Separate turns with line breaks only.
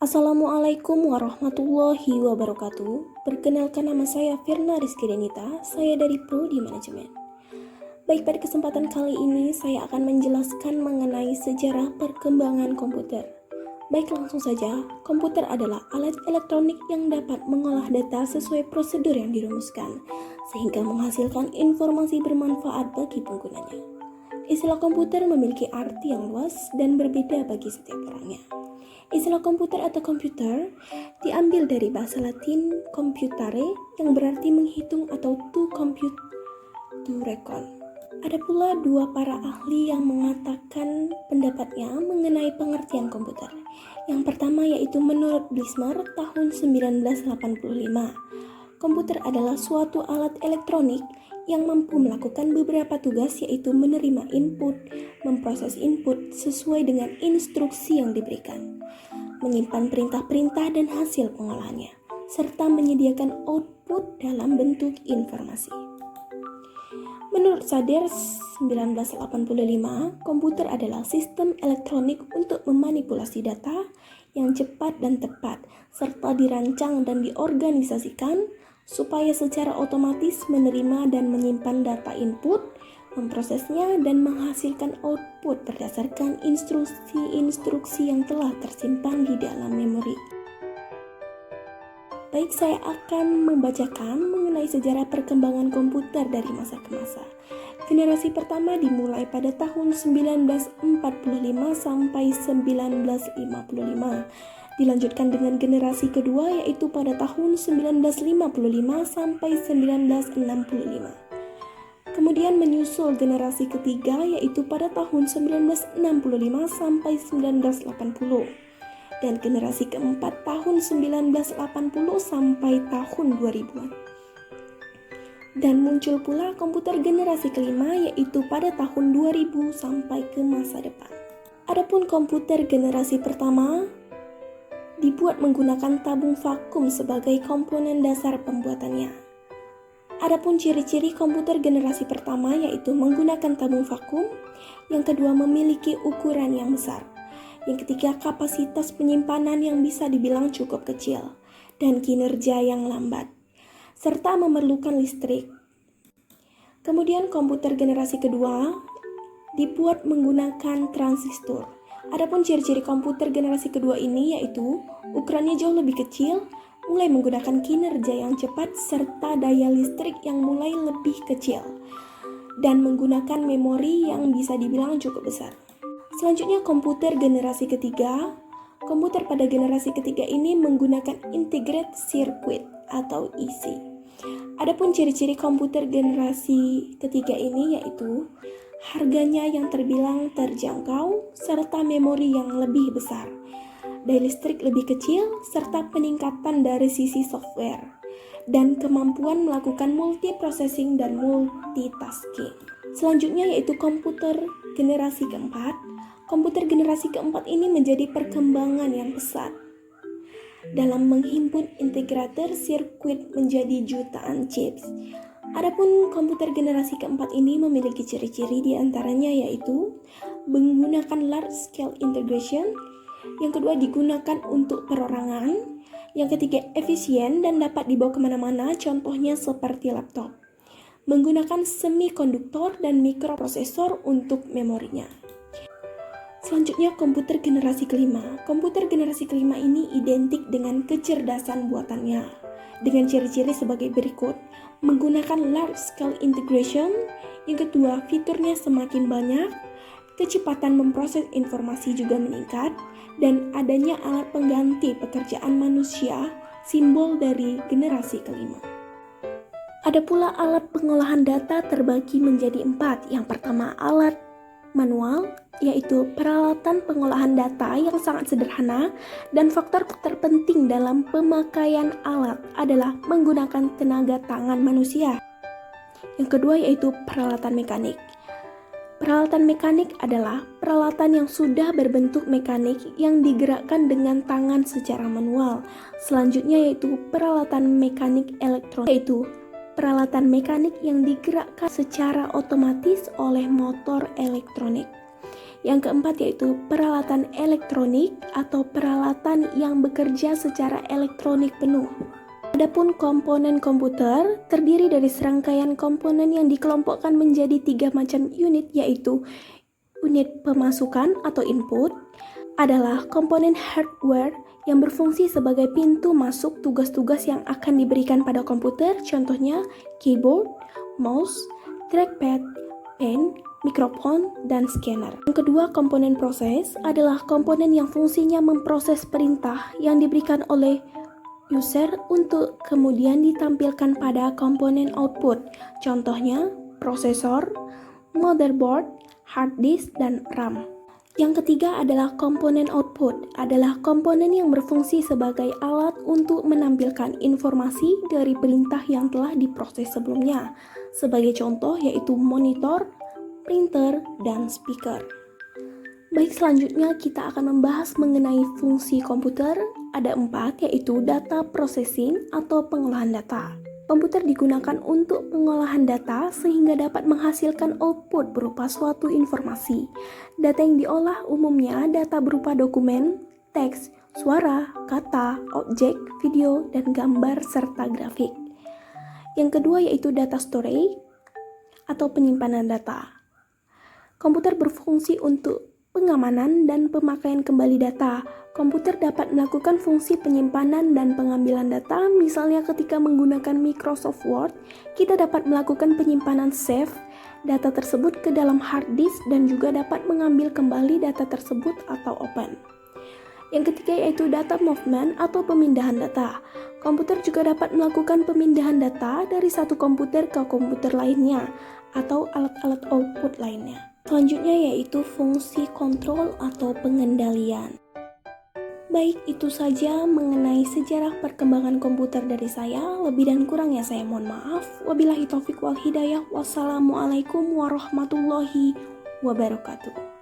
Assalamualaikum warahmatullahi wabarakatuh. Perkenalkan, nama saya Firna Rizky Denita, saya dari Prodi Manajemen. Baik, pada kesempatan kali ini saya akan menjelaskan mengenai sejarah perkembangan komputer. Baik, langsung saja. Komputer adalah alat elektronik yang dapat mengolah data sesuai prosedur yang dirumuskan, sehingga menghasilkan informasi bermanfaat bagi penggunanya. Istilah komputer memiliki arti yang luas dan berbeda bagi setiap orangnya. Istilah komputer atau komputer diambil dari bahasa Latin computare yang berarti menghitung atau to compute, to reckon. Ada pula dua para ahli yang mengatakan pendapatnya mengenai pengertian komputer. Yang pertama yaitu menurut Blismer tahun 1985. Komputer adalah suatu alat elektronik yang mampu melakukan beberapa tugas, yaitu menerima input, memproses input sesuai dengan instruksi yang diberikan, menyimpan perintah-perintah dan hasil pengolahannya, serta menyediakan output dalam bentuk informasi. Menurut Sader 1985, komputer adalah sistem elektronik untuk memanipulasi data yang cepat dan tepat, serta dirancang dan diorganisasikan supaya secara otomatis menerima dan menyimpan data input, memprosesnya, dan menghasilkan output berdasarkan instruksi-instruksi yang telah tersimpan di dalam memori. Baik, saya akan membacakan mengenai sejarah perkembangan komputer dari masa ke masa. Generasi pertama dimulai pada tahun 1945 sampai 1955. Dilanjutkan dengan generasi kedua yaitu pada tahun 1955 sampai 1965. Kemudian menyusul generasi ketiga yaitu pada tahun 1965 sampai 1980. Dan generasi keempat tahun 1980 sampai tahun 2000-an. Dan muncul pula komputer generasi kelima yaitu pada tahun 2000 sampai ke masa depan. Adapun komputer generasi pertama dibuat menggunakan tabung vakum sebagai komponen dasar pembuatannya. Adapun ciri-ciri komputer generasi pertama yaitu menggunakan tabung vakum, yang kedua memiliki ukuran yang besar, yang ketiga kapasitas penyimpanan yang bisa dibilang cukup kecil, dan kinerja yang lambat, serta memerlukan listrik. Kemudian komputer generasi kedua dibuat menggunakan transistor. Adapun ciri-ciri komputer generasi kedua ini yaitu ukurannya jauh lebih kecil, mulai menggunakan kinerja yang cepat, serta daya listrik yang mulai lebih kecil, dan menggunakan memori yang bisa dibilang cukup besar. Selanjutnya komputer generasi ketiga. Komputer pada generasi ketiga ini menggunakan integrated circuit atau IC. Adapun ciri-ciri komputer generasi ketiga ini yaitu harganya yang terbilang terjangkau, serta memori yang lebih besar, daya listrik lebih kecil, serta peningkatan dari sisi software, dan kemampuan melakukan multiprocessing dan multitasking. Selanjutnya yaitu komputer generasi keempat. Komputer generasi keempat ini menjadi perkembangan yang pesat dalam menghimpun integrator sirkuit menjadi jutaan chips. Adapun komputer generasi keempat ini memiliki ciri-ciri diantaranya yaitu menggunakan large scale integration, yang kedua digunakan untuk perorangan, yang ketiga efisien dan dapat dibawa kemana-mana, contohnya seperti laptop, menggunakan semikonduktor dan mikroprosesor untuk memorinya. Selanjutnya komputer generasi kelima. Komputer generasi kelima ini identik dengan kecerdasan buatannya dengan ciri-ciri sebagai berikut: menggunakan large scale integration, yang kedua fiturnya semakin banyak, kecepatan memproses informasi juga meningkat, dan adanya alat pengganti pekerjaan manusia, simbol dari generasi kelima. Ada pula alat pengolahan data terbagi menjadi 4. Yang pertama alat manual, yaitu peralatan pengolahan data yang sangat sederhana, dan faktor terpenting dalam pemakaian alat adalah menggunakan tenaga tangan manusia. Yang kedua yaitu peralatan mekanik. Peralatan mekanik adalah peralatan yang sudah berbentuk mekanik yang digerakkan dengan tangan secara manual. Selanjutnya yaitu peralatan mekanik elektronik, yaitu peralatan mekanik yang digerakkan secara otomatis oleh motor elektronik. Yang keempat yaitu peralatan elektronik atau peralatan yang bekerja secara elektronik penuh. Adapun komponen komputer terdiri dari serangkaian komponen yang dikelompokkan menjadi 3 macam unit, yaitu unit pemasukan atau input adalah komponen hardware yang berfungsi sebagai pintu masuk tugas-tugas yang akan diberikan pada komputer, contohnya keyboard, mouse, trackpad, pen, mikrofon, dan scanner. Yang kedua, komponen proses adalah komponen yang fungsinya memproses perintah yang diberikan oleh user untuk kemudian ditampilkan pada komponen output, contohnya prosesor, motherboard, hard disk, dan RAM. Yang ketiga adalah komponen output, adalah komponen yang berfungsi sebagai alat untuk menampilkan informasi dari perintah yang telah diproses sebelumnya. Sebagai contoh yaitu monitor, printer, dan speaker. Baik, selanjutnya kita akan membahas mengenai fungsi komputer. Ada 4, yaitu data processing atau pengolahan data. Komputer digunakan untuk pengolahan data sehingga dapat menghasilkan output berupa suatu informasi. Data yang diolah umumnya data berupa dokumen, teks, suara, kata, objek, video, dan gambar serta grafik. Yang kedua yaitu data storage atau penyimpanan data. Komputer berfungsi untuk pengamanan dan pemakaian kembali data. Komputer dapat melakukan fungsi penyimpanan dan pengambilan data, misalnya ketika menggunakan Microsoft Word, kita dapat melakukan penyimpanan save data tersebut ke dalam hard disk dan juga dapat mengambil kembali data tersebut atau open. Yang ketiga yaitu data movement atau pemindahan data. Komputer juga dapat melakukan pemindahan data dari satu komputer ke komputer lainnya atau alat-alat output lainnya. Selanjutnya yaitu fungsi kontrol atau pengendalian. Baik, itu saja mengenai sejarah perkembangan komputer dari saya. Lebih dan kurangnya saya mohon maaf. Wabillahi taufiq wal hidayah. Wassalamualaikum warahmatullahi wabarakatuh.